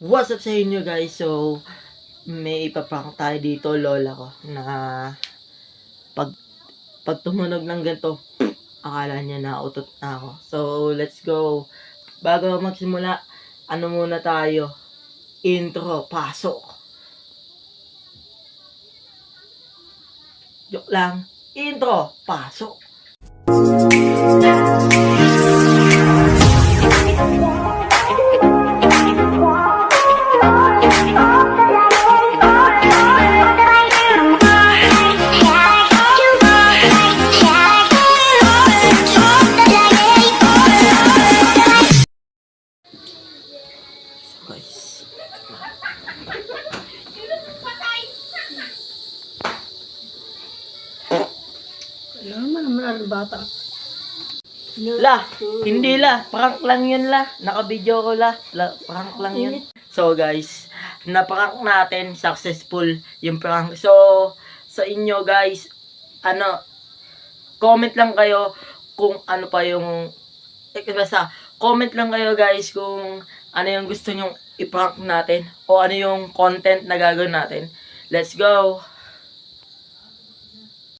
What's up sa inyo guys? So, may ipaprank tayo dito, lola ko, na pag tumunog ng ganito, akala niya na utot na ako. So, let's go. Bago magsimula, ano muna tayo? Intro, pasok. Joke lang. Intro, pasok. Guys. Alam naman ang bata. La, hindi la. Prank lang yun la. Naka-video ko la. Prank lang yun. So guys, na-prank natin. Successful yung prank. So, sa inyo guys, comment lang kayo kung ano pa yung basta comment lang kayo guys kung ano yung gusto nyong i-prank natin o ano yung content na gagawin natin. Let's go!